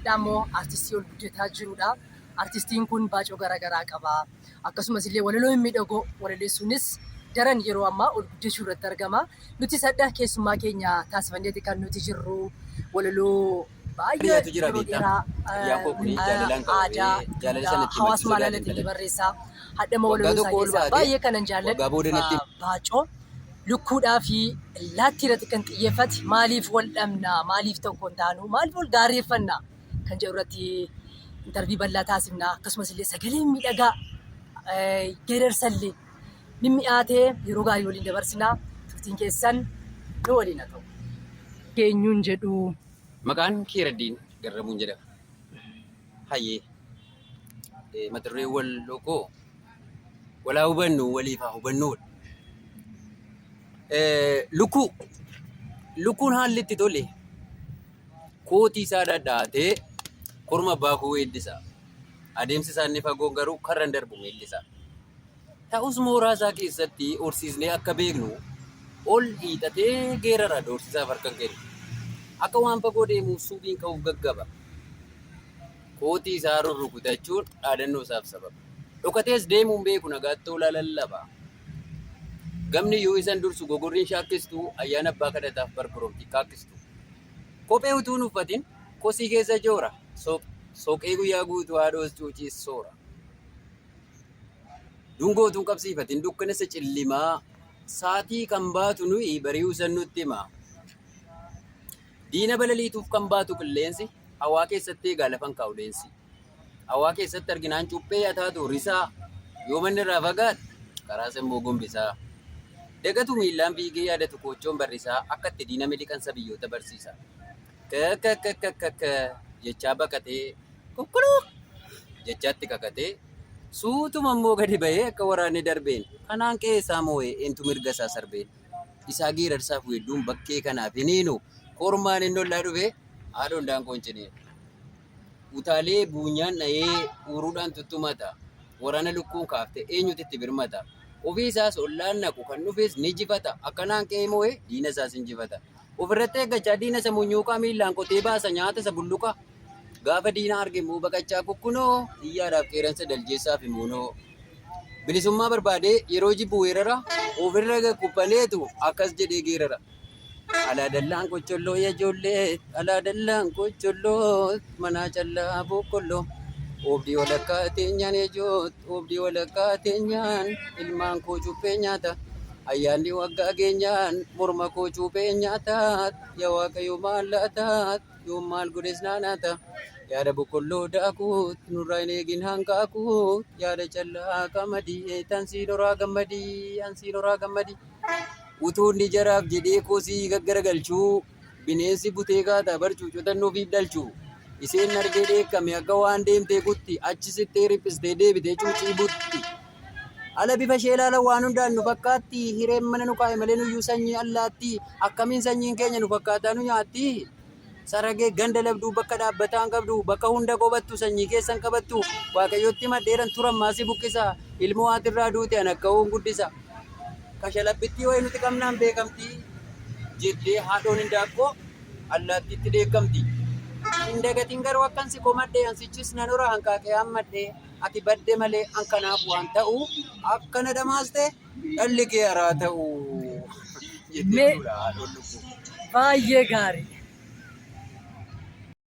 Sadhaa immoo artistii ol guddataa jirudha. Artistiin kun baacoo garaagaraa qaba. Akkasumas illee walaloo miidhagoo walaleessuunis daran yeroo ammaa ol guddachuu irratti argama. Nuti sadhaa keessummaa keenya taasifanneeti kan nuti jirru walaloo baay'ee yeroo dheeraa aadaa hawaasummaa ilaallatanii barreessaa. Hadhama walaloo isaa baay'ee kanan jaalladhu. Baacoo lukkuudhaa fi allaattii irratti kan xiyyeeffate maaliif wal dhabnaa, maaliif tokko hin taanu, maaliif wal gaarreeffannaa kan jedhu irratti intervii bal'aa taasifna. Akkasumas illee sagalee miidhagaa geerarsallee mimmi'aatee yeroo gaarii waliin dabarsinaa. Turtiin keessan nu waliin haa ta'u. Keenyuun jedhu maqaan Keeraddiin Garramuun jedhama. Hayyee mata dureen walloo koo walaa hubannu waliif haa hubannuudha. Lukkuun haalli itti tole kootii isaa dhadhaatee korma abbaa koo weeddisa. Adeemsi isaa inni fagoon garuu karra hin darbu weeddisa. Ta'us mooraa isaa keessatti horsiisnee akka beeknu ol hiixatee geerara doorsisaaf harka hin kennu. Akka waan fagoo deemuuf suubiin ka'uuf gaggaba. Kootii isaa rurrukutachuun dhaadannoo isaaf sababa. Dhokatees deemuun beeku nagaatti olaa lallaba. Gamni yoo isan dursu gogorriin shaakkistu ayyaana abbaa kadhataaf barbaroomti kaakkistu. Kophee utuu hin uffatin kosii keessa joora. Soqee guyyaa guutuu haadhoos cuuciis soora. Dungoo utuu hin qabsiifatin dukkanessa cillimaa saatii kan baatu nuyi bari'uu san nutti hima. Diina balaliituuf kan baatu qilleensi hawaa keessatti eegaa lafan kaa'uleensi. Hawaa keessatti arginaan cuuphee ataatu risaa yoo manni irraa fagaate karaa sammuu gombisaa. Dagatu miillaan fiigee yaadatu koochoon barrisaa akka itti diina miliqansa biyyoota barsiisa. Jechaa baqatee kukkuluu jechaatti kakatee suutuma immoo gadi bahee akka waraanni darbeen kanaan qeessaa moo'ee eentu mirga isaa sarbeen. Isaa geerarsaaf weedduun bakkee kanaaf hiniinu kormaan inni ollaa dhufee haadhoon daankoon cinee. Utaalee buunyaan dha'ee uruudhaan tuttumata. Waraana lukkuun kaafte eenyutu itti birmata. Ofii isaas ollaan naqu kan dhufes ni jifata. Akkanaan qe'ee moo'ee diina isaas injifata. Ofirratti eeggachaa diina isa munyuuqaa miillaan qotee baasa nyaata isa bulluqa. Gaafa diina arge immoo baqachaa kukkunoo xiyyaadhaaf qeeransa daljeessaaf himuunoo. Bilisummaa barbaadee yeroo jibbu weerara ofirra kuphaneetu akkas jedhee geerara. Alaa dallaan qocholloo yaa ijoollee, alaa dallaan qocholloo manaa callaa boqqolloo. Obdii walakkaa teenyaan eejoot, obdii walakkaa teenyaan ilmaan koo cuuphee nyaata. Ayyaanni waggaa keenyaan morma koo cuuphee nyaataat. Yaa Waaqayyo maal laataat, yoo maal godhes naanaata. Yaada boqqolloo daakuut, nurraa hin eegin hanqaakuut. Yaada callaa qamadii, tansiin horaa gammadii, ansiin horaa gammadii. Utuu inni jaraaf jedhee kosii gaggaragalchuu, bineensi butee kaataa barcuu cotannoofiif dhalchuu. Isheen argee dheekkame akka waan deemtee kutti achi sittee riphistee deebitee cuucii butti. Ala bifa ishee ilaalan waan hundaan nu fakkaatti. Hireen mana nu kaa'e malee nuyyuu sanyii allaatti. Akkamiin sanyiin keenya nu fakkaataa nu nyaatti. Saragee ganda labduu bakka dhaabbataan qabdu bakka hunda qobattu sanyii keessan qabattu. Waaqayyootti madheeran turan maasii buqqisa. Ilmoo haatirraa duute an akka hoon guddisa. Kashalabbitti wayii nuti qabnaan beekamti. Jettee haadhoon hindaaqqoo allaattiitti dheekkamti. Indagatiin garuu akkansi komadhee ansichis nan hora hanqaaqee hammadhee ati badde malee hankanaaf waan ta'u akkana damaaste dhalli kee haraa ta'u. baay'ee gaarii.